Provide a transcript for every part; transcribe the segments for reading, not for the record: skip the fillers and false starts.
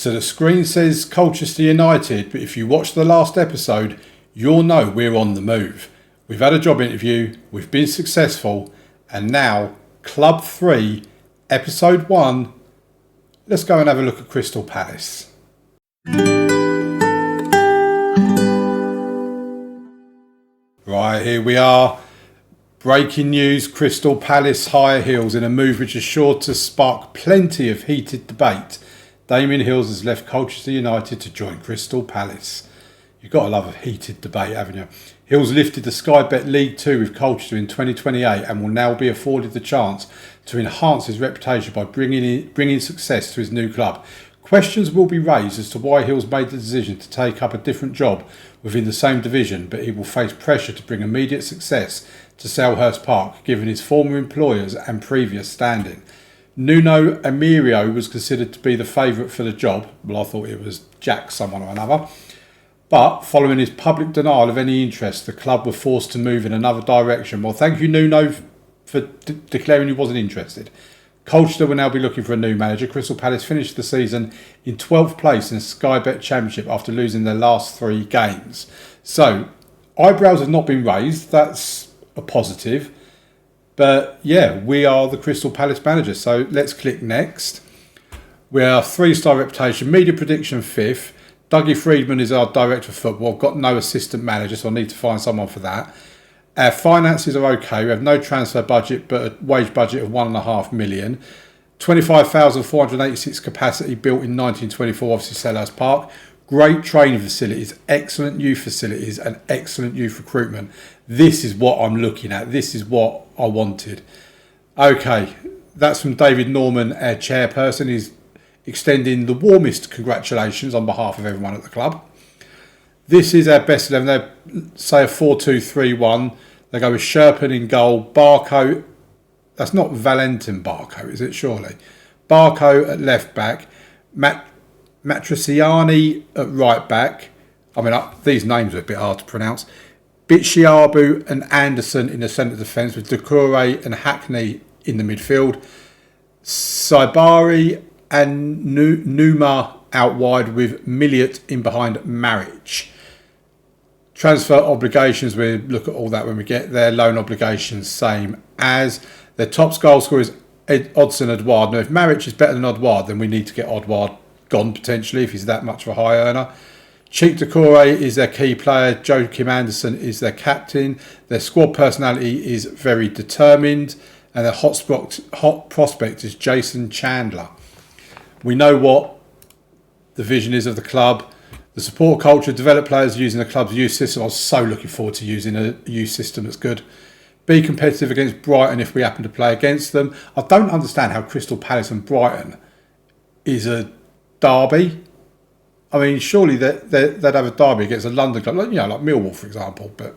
So the screen says Colchester United, but if you watch the last episode, you'll know we're on the move. We've had a job interview, we've been successful, and now Club 3, Episode 1, let's go and have a look at Crystal Palace. Right, here we are. Breaking news, Crystal Palace higher heels in a move which is sure to spark plenty of heated debate. Damien Hills has left Colchester United to join Crystal Palace. You've got to love a heated debate, haven't you? Hills lifted the Sky Bet League 2 with Colchester in 2028 and will now be afforded the chance to enhance his reputation by bringing success to his new club. Questions will be raised as to why Hills made the decision to take up a different job within the same division, but he will face pressure to bring immediate success to Selhurst Park, given his former employers and previous standing. Nuno Amirio was considered to be the favourite for the job. Well, I thought it was Jack someone or another. But following his public denial of any interest, the club were forced to move in another direction. Well, thank you, Nuno, for declaring he wasn't interested. Colchester will now be looking for a new manager. Crystal Palace finished the season in 12th place in the Sky Bet Championship after losing their last 3 games. So, eyebrows have not been raised. That's a positive. But yeah, we are the Crystal Palace manager. So let's click next. We are 3-star reputation. Media prediction 5th. Dougie Friedman is our director of football. I've got no assistant manager, so I need to find someone for that. Our finances are okay. We have no transfer budget, but a wage budget of £1.5 million. 25,486 capacity, built in 1924, obviously Selhurst Park. Great training facilities, excellent youth facilities, and excellent youth recruitment. This is what I'm looking at. This is what I wanted. Okay, that's from David Norman, our chairperson. He's extending the warmest congratulations on behalf of everyone at the club. This is our best 11. They say a 4-2-3-1. They go with Sherpen in goal. Barco, that's not Valentin Barco, is it, surely? Barco at left back. Matriciani at right back. I mean, these names are a bit hard to pronounce. Bitshiabu and Anderson in the centre defence, with Doucouré and Hackney in the midfield. Saibari and Numa out wide, with Milliot in behind Marriage. Transfer obligations, we look at all that when we get there. Loan obligations, same as. Their top goal scorer is Odsonne Edouard. Now, if Marriage is better than Edouard, then we need to get Edouard gone potentially if he's that much of a high earner. Cheek Doucouré is their key player. Joachim Anderson is their captain. Their squad personality is very determined, and their hot prospect is Jason Chandler. We know what the vision is of the club. The support culture, develop players using the club's youth system. I was so looking forward to using a youth system that's good. Be competitive against Brighton if we happen to play against them. I don't understand how Crystal Palace and Brighton is a derby. I mean, surely they'd have a derby against a London club, like Millwall, for example. But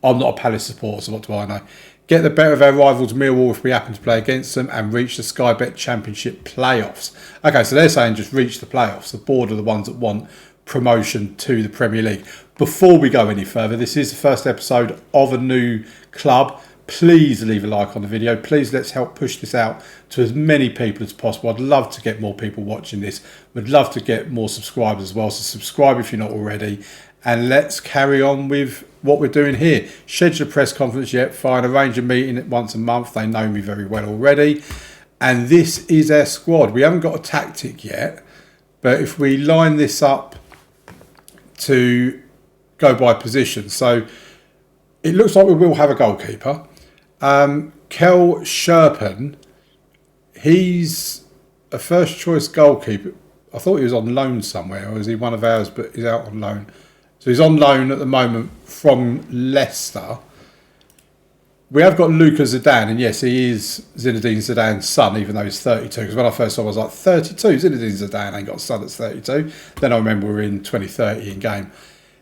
I'm not a Palace supporter, so what do I know? Get the better of our rivals Millwall if we happen to play against them, and reach the Sky Bet Championship playoffs. Okay, so they're saying just reach the playoffs. The board are the ones that want promotion to the Premier League. Before we go any further, this is the first episode of a new club. Please leave a like on the video. Please let's help push this out to as many people as possible. I'd love to get more people watching this. Would love to get more subscribers as well. So subscribe if you're not already. And let's carry on with what we're doing here. Schedule a press conference yet? Fine. Arrange a meeting once a month. They know me very well already. And this is our squad. We haven't got a tactic yet. But if we line this up to go by position. So it looks like we will have a goalkeeper. Kel Sherpen, he's a first choice goalkeeper. I thought he was on loan somewhere, or is he one of ours, but he's out on loan. So he's on loan at the moment from Leicester. We have got Luka Zidane, and yes, he is Zinedine Zidane's son, even though he's 32. Because when I first saw him, I was like, 32? Zinedine Zidane ain't got a son that's 32. Then I remember we were in 2030 in game.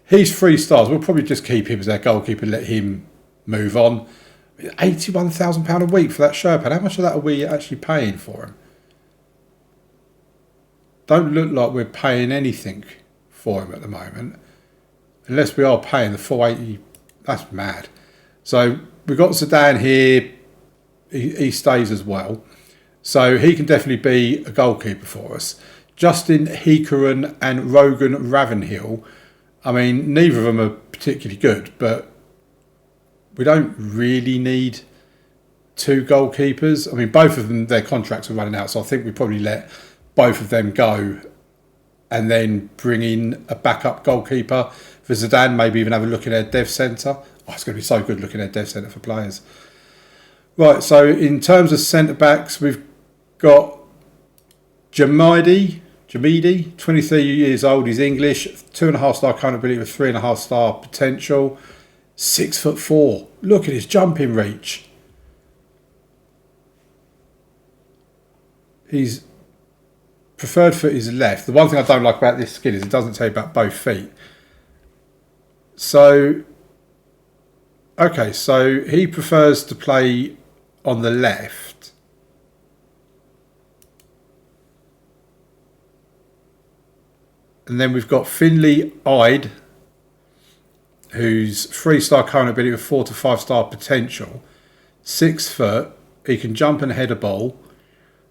He's 3 stars. We'll probably just keep him as our goalkeeper and let him move on. £81,000 a week for that Sherpan. How much of that are we actually paying for him? Don't look like we're paying anything for him at the moment. Unless we are paying the 480. That's mad. So we've got Zidane here. He stays as well. So he can definitely be a goalkeeper for us. Justin Hikaran and Rogan Ravenhill. I mean, neither of them are particularly good, but we don't really need two goalkeepers. I mean, both of them, their contracts are running out, so I think we probably let both of them go and then bring in a backup goalkeeper for Zidane, maybe even have a look in their dev centre. Oh, it's going to be so good looking at their dev centre for players. Right, so in terms of centre-backs, we've got Jamidi, 23 years old, he's English, 2.5 star current ability with 3.5 star potential, 6'4". Look at his jumping reach. His preferred foot is left. The one thing I don't like about this skin is it doesn't tell you about both feet. So, okay, so he prefers to play on the left. And then we've got Finley Ide, who's 3-star current ability with 4 to 5 star potential. 6 foot. He can jump and head a ball.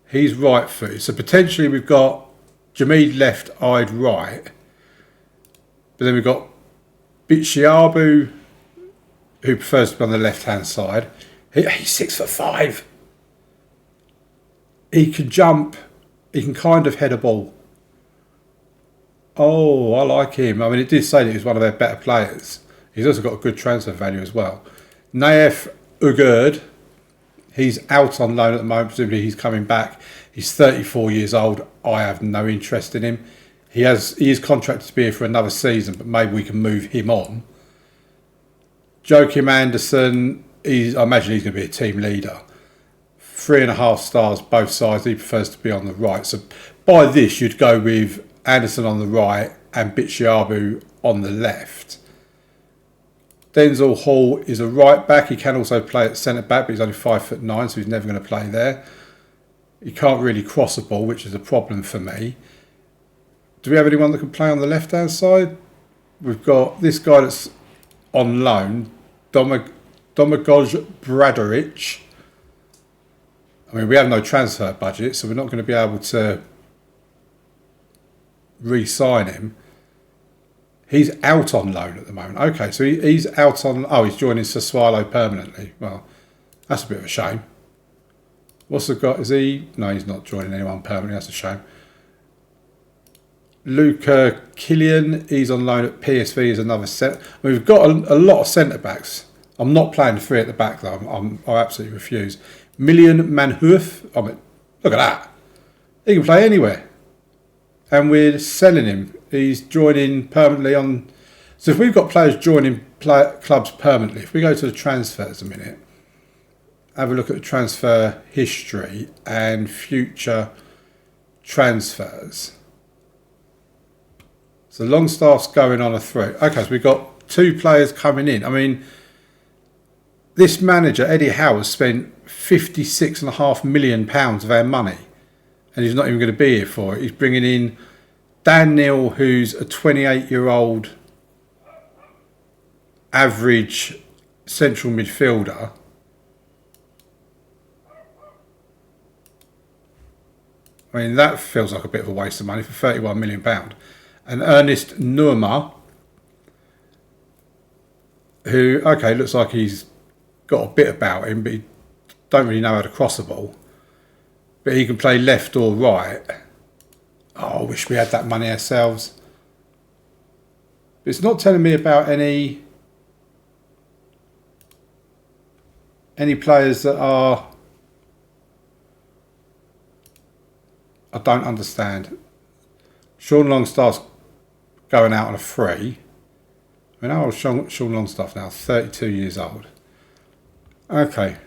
He's right foot. So potentially we've got Jamid left, Ide right. But then we've got Bitshiabu, who prefers to be on the left-hand side. He's 6'5". He can jump. He can kind of head a ball. Oh, I like him. I mean, it did say that he's one of their better players. He's also got a good transfer value as well. Naif Ugurd, he's out on loan at the moment. Presumably he's coming back. He's 34 years old. I have no interest in him. He is contracted to be here for another season, but maybe we can move him on. Joachim Anderson, I imagine he's going to be a team leader. 3.5 stars both sides. He prefers to be on the right. So by this, you'd go with Anderson on the right and Bitshiabu on the left. Denzel Hall is a right back. He can also play at centre back, but he's only 5'9", so he's never going to play there. He can't really cross a ball, which is a problem for me. Do we have anyone that can play on the left-hand side? We've got this guy that's on loan, Domagoj Bradaric. I mean, we have no transfer budget, so we're not going to be able to re-sign him. He's out on loan at the moment. Okay, so he's out on... Oh, he's joining Sassuolo permanently. Well, that's a bit of a shame. What's the guy? Is he... No, he's not joining anyone permanently. That's a shame. Luca Killian, he's on loan at PSV as another centre. I mean, we've got a lot of centre-backs. I'm not playing 3 at the back, though. I absolutely refuse. Million Manhoof. I mean, look at that. He can play anywhere. And we're selling him. He's joining permanently on... So if we've got players joining clubs permanently, if we go to the transfers a minute, have a look at the transfer history and future transfers. So Longstaff's going on a 3. Okay, so we've got 2 players coming in. I mean, this manager, Eddie Howe, has spent £56.5 million of our money. And he's not even going to be here for it. He's bringing in Dan Neil, who's a 28-year-old average central midfielder. I mean, that feels like a bit of a waste of money for £31 million. And Ernest Nurma, who, okay, looks like he's got a bit about him, but he don't really know how to cross the ball. But he can play left or right. Oh, I wish we had that money ourselves. But it's not telling me about any players that are... I don't understand. Sean Longstaff's going out on a 3. I mean, how old is Sean Longstaff now? 32 years old. Okay.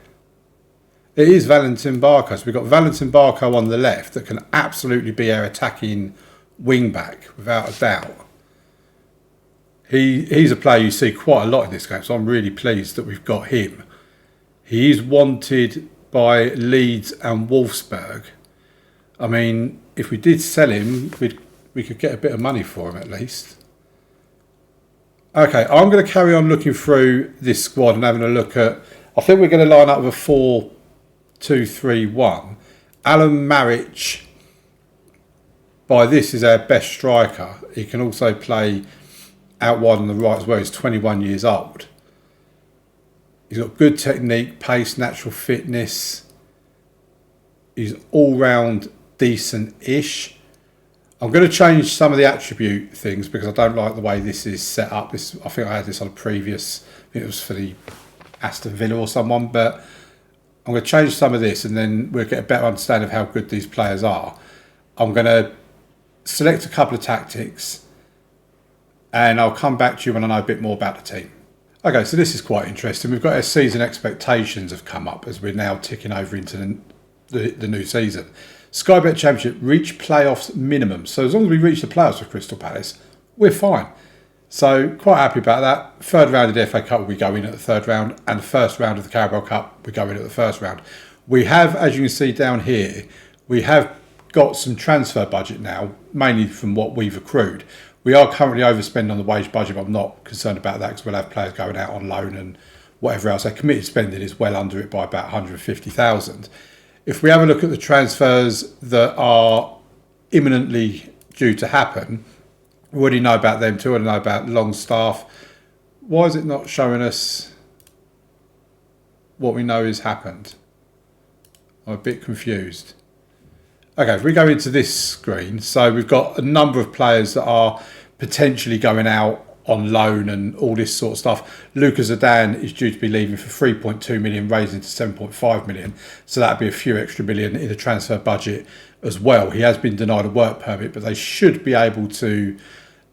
It is Valentin Barco. So we've got Valentin Barco on the left that can absolutely be our attacking wing back, without a doubt. He's a player you see quite a lot in this game, so I'm really pleased that we've got him. He is wanted by Leeds and Wolfsburg. I mean, if we did sell him, we could get a bit of money for him at least. Okay, I'm going to carry on looking through this squad and having a look at... I think we're going to line up with a 4-2-3-1. Alan Maric, by this is our best striker. He can also play out wide on the right as well. He's 21 years old. He's got good technique, pace, natural fitness. He's all-round decent-ish. I'm going to change some of the attribute things because I don't like the way this is set up. I think I had this on a previous, I think it was for the Aston Villa or someone, but I'm going to change some of this and then we'll get a better understanding of how good these players are. I'm going to select a couple of tactics and I'll come back to you when I know a bit more about the team. Okay, so this is quite interesting. We've got our season expectations have come up as we're now ticking over into the new season. Sky Bet Championship, reach playoffs minimum. So as long as we reach the playoffs with Crystal Palace, we're fine. So quite happy about that. Third round of the FA Cup, we go in at the third round, and the first round of the Carabao Cup, we go in at the first round. We have, as you can see down here, we have got some transfer budget now, mainly from what we've accrued. We are currently overspending on the wage budget, but I'm not concerned about that because we'll have players going out on loan and whatever else. Our committed spending is well under it by about 150,000. If we have a look at the transfers that are imminently due to happen, we already know about them too. I know about Longstaff. Why is it not showing us what we know has happened? I'm a bit confused. Okay, if we go into this screen, so we've got a number of players that are potentially going out on loan and all this sort of stuff. Lucas Zidane is due to be leaving for 3.2 million, raising to 7.5 million. So that'd be a few extra million in the transfer budget as well. He has been denied a work permit, but they should be able to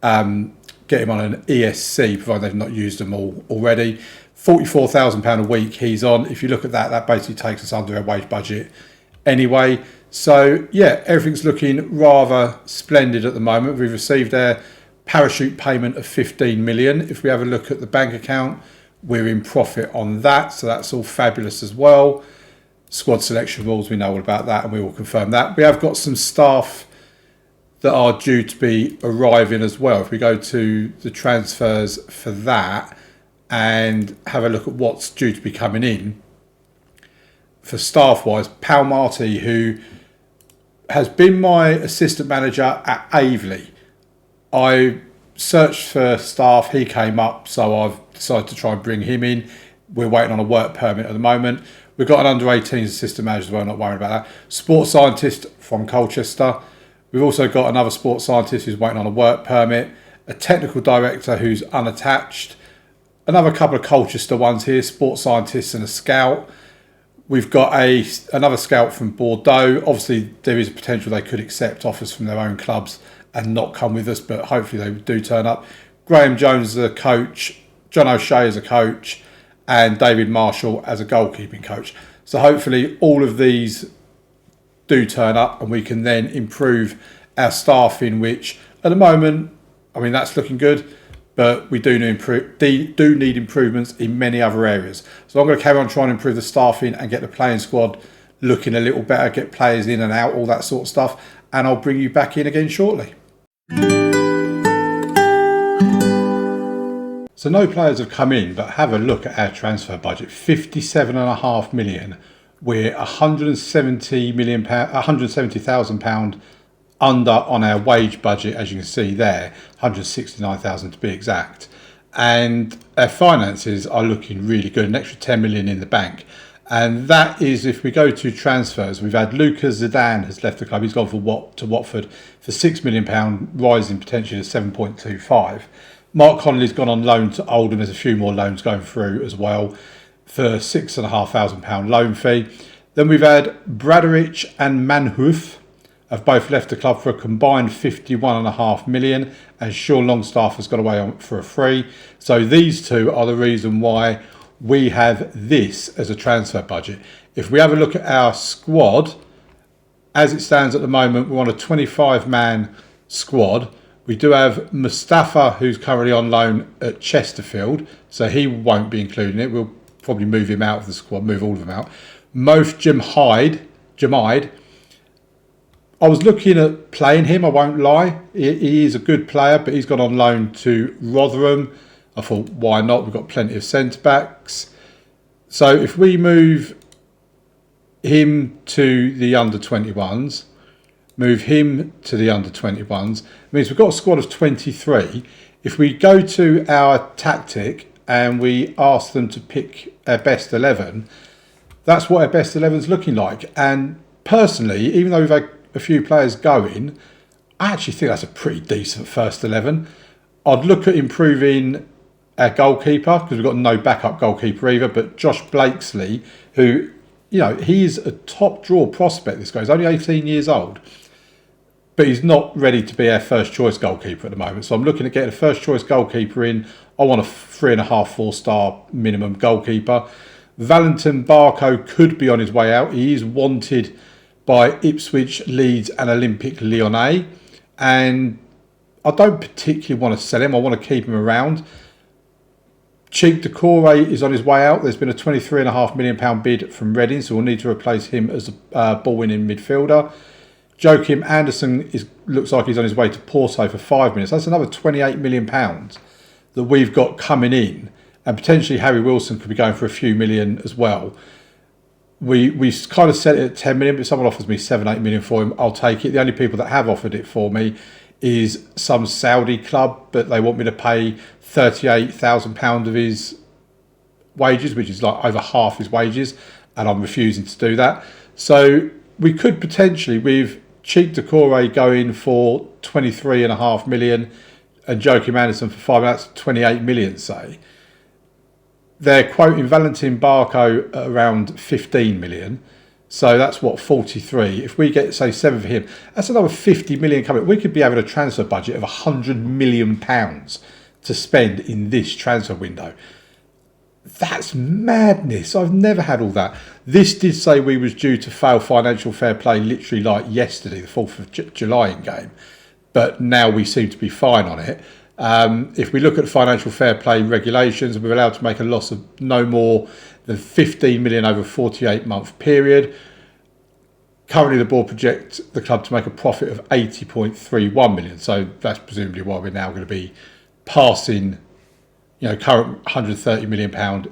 get him on an ESC, provided they've not used them all already. £44,000 a week he's on. If you look at that, that basically takes us under our wage budget anyway. So yeah, everything's looking rather splendid at the moment. We've received our parachute payment of 15 million. If we have a look at the bank account, we're in profit on that, so that's all fabulous as well. Squad selection rules, we know all about that and we will confirm that. We have got some staff that are due to be arriving as well. If we go to the transfers for that and have a look at what's due to be coming in for staff wise, Pal Marty, who has been my assistant manager at Aveley. I searched for staff, he came up, so I've decided to try and bring him in. We're waiting on a work permit at the moment. We've got an under-18s assistant manager as well, not worried about that. Sports scientist from Colchester. We've also got another sports scientist who's waiting on a work permit. A technical director who's unattached. Another couple of Colchester ones here, sports scientists and a scout. We've got another scout from Bordeaux. Obviously, there is a potential they could accept offers from their own clubs and not come with us, but hopefully they do turn up. Graham Jones as a coach, John O'Shea as a coach, and David Marshall as a goalkeeping coach. So hopefully all of these do turn up and we can then improve our staffing, which at the moment, I mean, that's looking good, but we do need improvements in many other areas. So I'm going to carry on trying to improve the staffing and get the playing squad looking a little better, get players in and out, all that sort of stuff, and I'll bring you back in again shortly. So no players have come in, but have a look at our transfer budget. 57.5 million. We're £170,000 under on our wage budget, as you can see there, 169,000 to be exact. And our finances are looking really good, an extra 10 million in the bank. And that is, if we go to transfers, we've had Lucas Zidane has left the club. He's gone to Watford for £6 million, rising potentially to 7.25. Mark Connolly's gone on loan to Oldham. There's a few more loans going through as well for £6,500 loan fee. Then we've had Bradarich and Manhoof have both left the club for a combined 51.5 million, and Sean Longstaff has got away on for a free. So these two are the reason why we have this as a transfer budget. If we have a look at our squad, as it stands at the moment, we're on a 25-man squad. We do have Mustafa, who's currently on loan at Chesterfield, so he won't be included in it. We'll probably move him out of the squad, move all of them out. Mof Jamide. I was looking at playing him, I won't lie. He is a good player, but he's gone on loan to Rotherham. I thought, why not? We've got plenty of centre-backs. So if we move him to the under-21s, move him to the under-21s. It means we've got a squad of 23. If we go to our tactic and we ask them to pick our best 11, that's what our best 11 is looking like. And personally, even though we've had a few players going, I actually think that's a pretty decent first 11. I'd look at improving our goalkeeper because we've got no backup goalkeeper either, but Josh Blakesley, who, you know, he's a top draw prospect, this guy. He's only 18 years old, but he's not ready to be our first choice goalkeeper at the moment. So I'm looking at getting a first choice goalkeeper in. I want a 3.5, 4-star minimum goalkeeper. Valentin Barco could be on his way out. He is wanted by Ipswich, Leeds and Olympique Lyonnais. And I don't particularly want to sell him. I want to keep him around. Cheek Decore is on his way out. There's been a £23.5 million bid from Reading, so we'll need to replace him as a ball-winning midfielder. Joachim Anderson looks like he's on his way to Porto for 5 minutes. That's another £28 million that we've got coming in. And potentially Harry Wilson could be going for a few million as well. We kind of set it at 10 million, but if someone offers me 7-8 million for him, I'll take it. The only people that have offered it for me is some Saudi club, but they want me to pay £38,000 of his wages, which is like over half his wages, and I'm refusing to do that. So we could potentially, with Cheek Decore going for 23.5 million and Joachim Anderson for 5, that's 28 million, say. They're quoting Valentin Barco at around 15 million. So that's what, 43. If we get, say, 7 for him, that's another 50 million coming. We could be having a transfer budget of £100 million to spend in this transfer window. That's madness. I've never had all that. This did say we was due to fail financial fair play literally like yesterday, the 4th of July in game. But now we seem to be fine on it. If we look at financial fair play regulations, we're allowed to make a loss of no more than 15 million over a 48-month period. Currently, the board projects the club to make a profit of 80.31 million. So that's presumably why we're now going to be passing, you know, current 130 million pound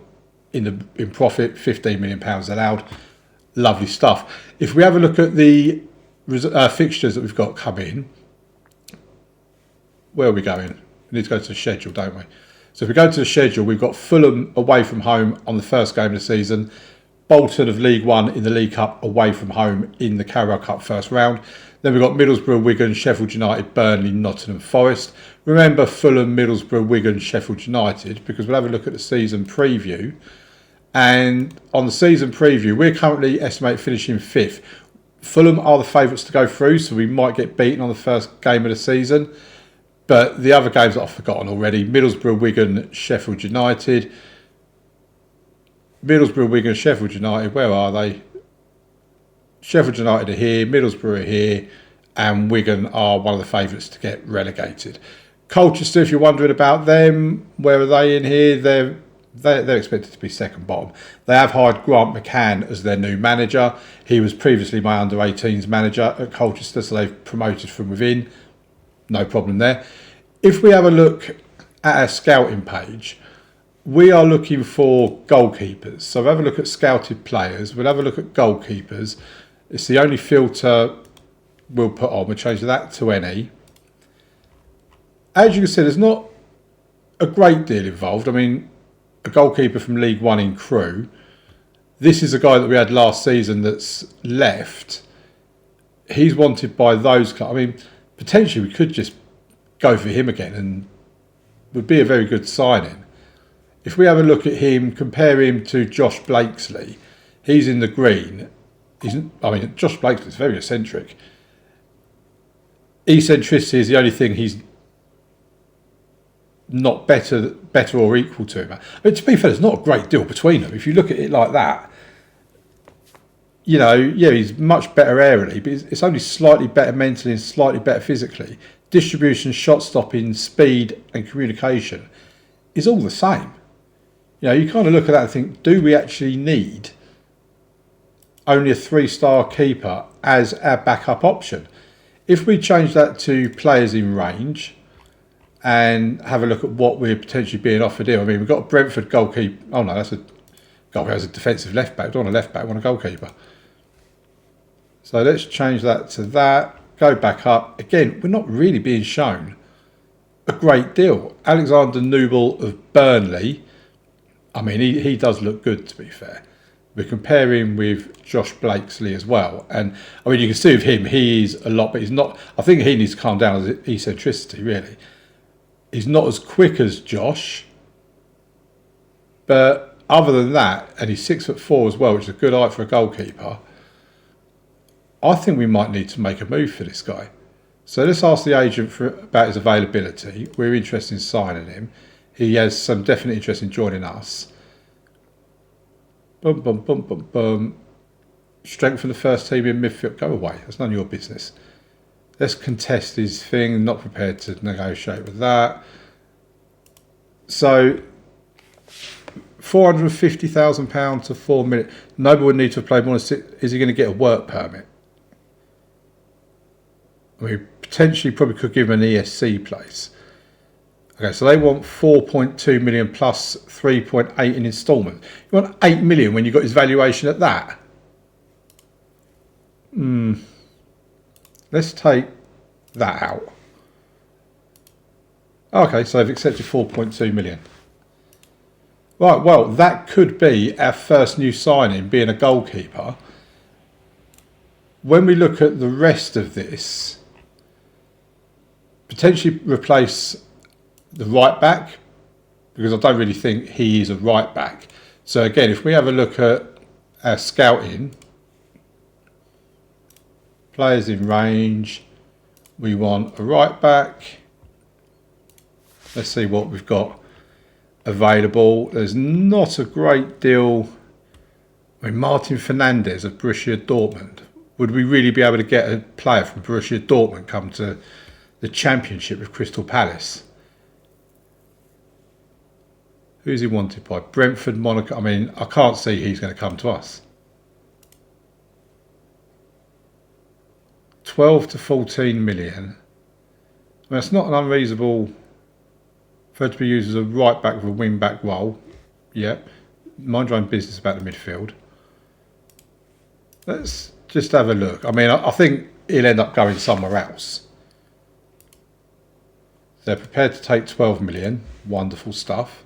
in profit, 15 million pounds allowed. Lovely stuff. If we have a look at the fixtures that we've got coming, where are we going? We need to go to the schedule, don't we? So if we go to the schedule, we've got Fulham away from home on the first game of the season, Bolton of League One in the League Cup away from home in the Carabao Cup first round. Then we've got Middlesbrough, Wigan, Sheffield United, Burnley, Nottingham Forest. Remember Fulham, Middlesbrough, Wigan, Sheffield United, because we'll have a look at the season preview. And on the season preview, we're currently estimated finishing 5th. Fulham are the favourites to go through, so we might get beaten on the first game of the season. But the other games that I've forgotten already, Middlesbrough, Wigan, Sheffield United. Middlesbrough, Wigan, Sheffield United, where are they? Sheffield United are here, Middlesbrough are here, and Wigan are one of the favourites to get relegated. Colchester, if you're wondering about them, where are they in here? They're expected to be second bottom. They have hired Grant McCann as their new manager. He was previously my under-18s manager at Colchester, so they've promoted from within. No problem there. If we have a look at our scouting page, we are looking for goalkeepers. So we'll have a look at scouted players. We'll have a look at goalkeepers. It's the only filter we'll put on. We'll change that to any. As you can see, there's not a great deal involved. I mean, a goalkeeper from League One in Crewe. This is a guy that we had last season that's left. He's wanted by those clubs. I mean, potentially we could just go for him again and would be a very good signing. If we have a look at him, compare him to Josh Blakesley, he's in the green. Josh Blakesley's very eccentric. Eccentricity is the only thing he's not better or equal to him. I mean, to be fair, there's not a great deal between them. If you look at it like that, you know, yeah, he's much better aerially, but it's only slightly better mentally and slightly better physically. Distribution, shot stopping, speed and communication is all the same. You know, you kind of look at that and think, do we actually need only a 3-star keeper as our backup option? If we change that to players in range and have a look at what we're potentially being offered here. I mean, we've got a Brentford goalkeeper. Oh no, that's a goalkeeper. That's a defensive left back. I don't want a left back, I want a goalkeeper. So let's change that to that. go back up. Again, we're not really being shown a great deal. Alexander Nubel of Burnley, I mean, he does look good, to be fair. We're comparing with Josh Blakesley as well. And, I mean, you can see with him, he is a lot, but he's not... I think he needs to calm down his eccentricity, really. He's not as quick as Josh. But other than that, and he's 6'4" as well, which is a good height for a goalkeeper, I think we might need to make a move for this guy. So let's ask the agent about his availability. We're interested in signing him. He has some definite interest in joining us. Boom, boom, boom, boom, boom. Strengthen the first team in midfield. Go away. That's none of your business. Let's contest his thing. Not prepared to negotiate with that. So, £450,000 to $4 million. Nobody would need to have played more than 6. Is he going to get a work permit? I mean, potentially probably could give him an ESC place. Okay, so they want 4.2 million plus 3.8 in instalments. You want 8 million when you got his valuation at that? Let's take that out. Okay, so they've accepted 4.2 million. Right, well, that could be our first new signing, being a goalkeeper. When we look at the rest of this, potentially replace the right back, because I don't really think he is a right back. So again, if we have a look at our scouting, players in range, we want a right back. Let's see what we've got available. There's not a great deal. I mean, Martin Fernandez of Borussia Dortmund. Would we really be able to get a player from Borussia Dortmund come to the Championship with Crystal Palace? Who's he wanted by? Brentford, Monaco. I mean, I can't see he's going to come to us. 12 to 14 million. I mean, it's not an unreasonable for it to be used as a right back with a wing back role. Yeah. Mind your own business about the midfield. Let's just have a look. I mean, I think he'll end up going somewhere else. They're prepared to take 12 million. Wonderful stuff.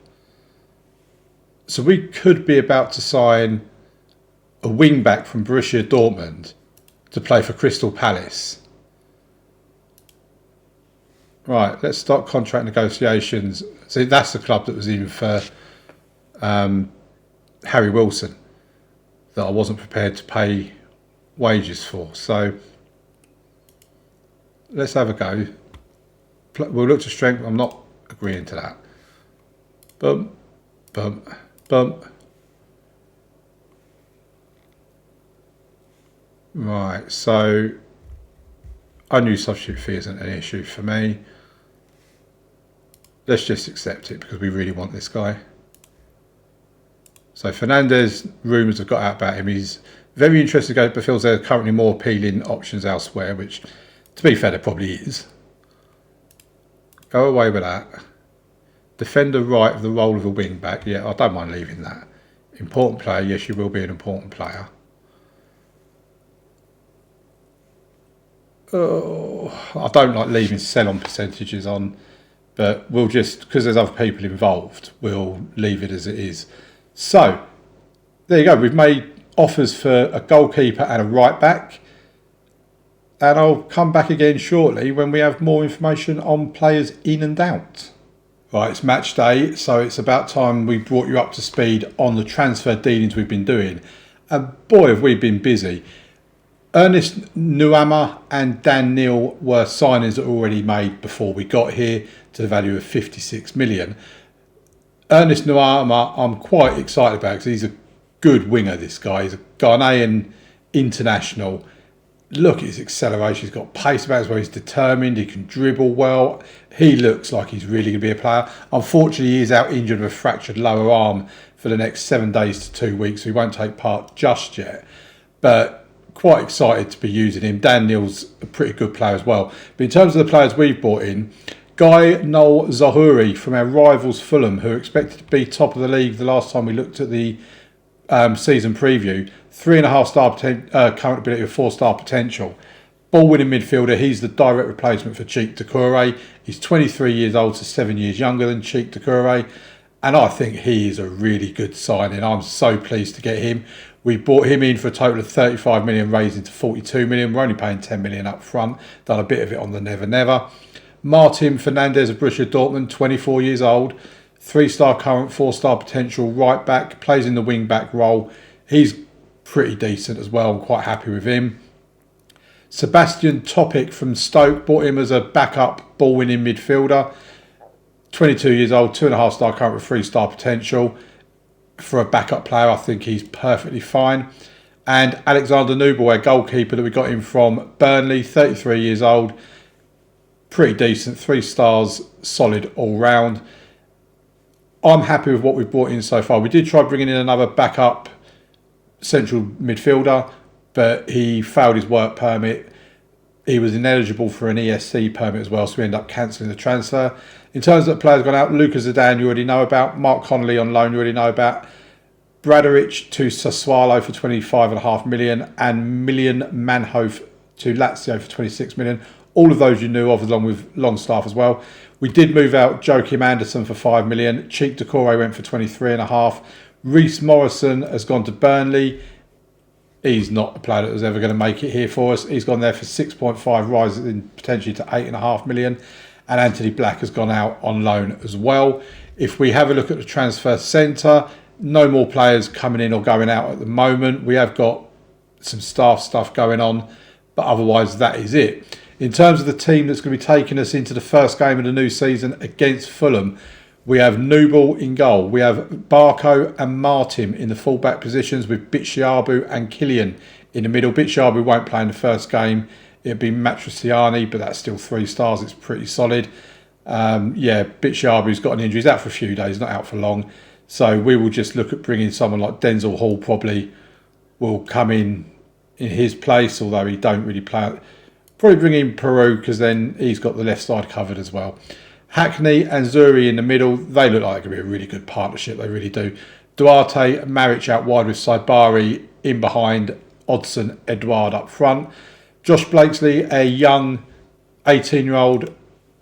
So we could be about to sign a wing back from Borussia Dortmund to play for Crystal Palace. Right, let's start contract negotiations. See, that's the club that was in for Harry Wilson that I wasn't prepared to pay wages for. So let's have a go. We'll look to strength. I'm not agreeing to that. Bump, bump, bump. Right, so unused substitute fee isn't an issue for me. Let's just accept it because we really want this guy. So Fernandez, rumours have got out about him. He's very interested to go, but feels there are currently more appealing options elsewhere, which, to be fair, there probably is. Go away with that. Defender right of the role of a wing back. Yeah, I don't mind leaving that. Important player. Yes, you will be an important player. Oh, I don't like leaving sell-on percentages on, but we'll just, because there's other people involved, we'll leave it as it is. So, there you go. We've made offers for a goalkeeper and a right back. And I'll come back again shortly when we have more information on players in and out. Right, it's match day, so it's about time we brought you up to speed on the transfer dealings we've been doing. And boy, have we been busy. Ernest Nuama and Dan Neil were signings that were already made before we got here to the value of 56 million. Ernest Nuama, I'm quite excited about because he's a good winger, this guy. He's a Ghanaian international. Look at his acceleration. He's got pace about as well. He's determined. He can dribble well. He looks like he's really going to be a player. Unfortunately, he is out injured with a fractured lower arm for the next 7 days to 2 weeks, so he won't take part just yet. But quite excited to be using him. Dan Neil's a pretty good player as well. But in terms of the players we've brought in, Guy Noel Zahuri from our rivals Fulham, who are expected to be top of the league the last time we looked at the season preview. 3.5 star current ability with 4 star potential. Ball-winning midfielder. He's the direct replacement for Cheek Doucouré. He's 23 years old, so 7 years younger than Cheek Doucouré. And I think he is a really good signing. I'm so pleased to get him. We bought him in for a total of 35 million, raising to 42 million. We're only paying 10 million up front. Done a bit of it on the Never Never. Martin Fernandez of Borussia Dortmund, 24 years old. 3-star current, 4-star potential, right back. Plays in the wing back role. He's pretty decent as well. I'm quite happy with him. Sebastian Topic from Stoke. Bought him as a backup ball-winning midfielder. 22 years old, 2.5-star current with 3-star potential. For a backup player, I think he's perfectly fine. And Alexander Nubel, a goalkeeper that we got in from Burnley, 33 years old. Pretty decent, 3 stars, solid all round. I'm happy with what we've brought in so far. We did try bringing in another backup central midfielder, but he failed his work permit. He was ineligible for an ESC permit as well, so we ended up cancelling the transfer. In terms of the players gone out, Lucas Zidane you already know about. Mark Connolly on loan you already know about. Bradaric to Sassuolo for 25.5 million and Milian Manhoef to Lazio for 26 million. All of those you knew of, along with Longstaff as well. We did move out Joachim Anderson for 5 million. Cheek Doucouré went for 23.5. Reece Morrison has gone to Burnley. He's not a player that was ever going to make it here for us. He's gone there for 6.5, rising potentially to 8.5 million. And Anthony Black has gone out on loan as well. If we have a look at the transfer centre, no more players coming in or going out at the moment. We have got some staff stuff going on, but otherwise that is it. In terms of the team that's going to be taking us into the first game of the new season against Fulham, we have Nubel in goal. We have Barco and Martin in the full-back positions with Bitshiabu and Killian in the middle. Bitshiabu won't play in the first game. It'd be Matriciani, but that's still 3 stars. It's pretty solid. Bitshiabu's got an injury. He's out for a few days, not out for long. So we will just look at bringing someone like Denzel Hall probably will come in his place, although he don't really play. Probably bring in Peru because then he's got the left side covered as well. Hackney and Zuri in the middle. They look like it could be a really good partnership. They really do. Duarte, Maric out wide with Saibari in behind. Odson, Edouard up front. Josh Blakesley, a young 18-year-old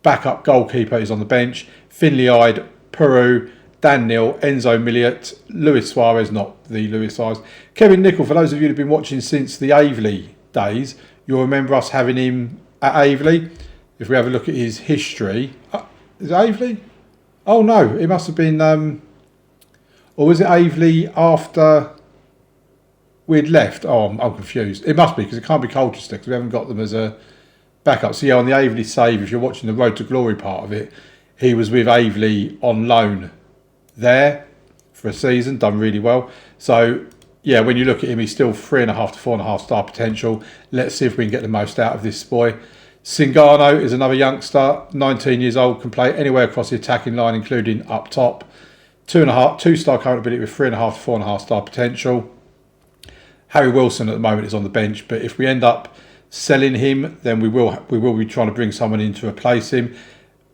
backup goalkeeper, is on the bench. Finley-eyed, Peru, Dan Neal, Enzo Milliot, Luis Suarez, not the Luis Suarez. Kevin Nicol, for those of you who have been watching since the Aveley days, you'll remember us having him at Aveley. If we have a look at his history... is it Aveley? Oh no, it must have been... or was it Aveley after we'd left? Oh, I'm confused. It must be, because it can't be Colchester, because we haven't got them as a backup. So yeah, on the Aveley save, if you're watching the Road to Glory part of it, he was with Aveley on loan there for a season, done really well. So yeah, when you look at him, he's still 3.5 to 4.5 star potential. Let's see if we can get the most out of this boy. Singano is another youngster, 19 years old, can play anywhere across the attacking line, including up top. 2-star current ability with 3.5 to 4.5 star potential. Harry Wilson at the moment is on the bench, but if we end up selling him, then we will be trying to bring someone in to replace him,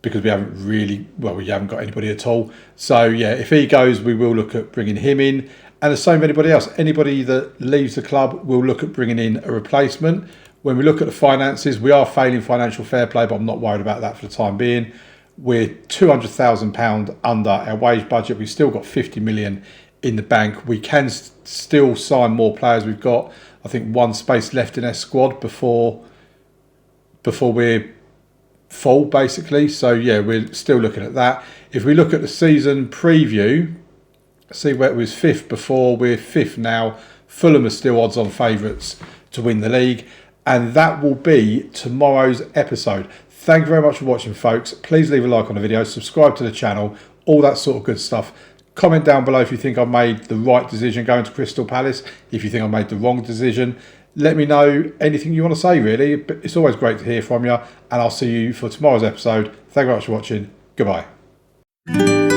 because we haven't got anybody at all. So yeah, if he goes, we will look at bringing him in. And the same with anybody else. Anybody that leaves the club, we'll look at bringing in a replacement. When we look at the finances, we are failing financial fair play, but I'm not worried about that for the time being. We're £200,000 under our wage budget. We've still got 50 million in the bank. We can still sign more players. We've got, I think, 1 space left in our squad before we're full, basically. So yeah, we're still looking at that. If we look at the season preview, see where it was 5th before, we're 5th now. Fulham are still odds-on favourites to win the league. And that will be tomorrow's episode. Thank you very much for watching, folks. Please leave a like on the video, subscribe to the channel, all that sort of good stuff. Comment down below if you think I've made the right decision going to Crystal Palace, if you think I made the wrong decision. Let me know anything you want to say, really. It's always great to hear from you, and I'll see you for tomorrow's episode. Thank you very much for watching. Goodbye.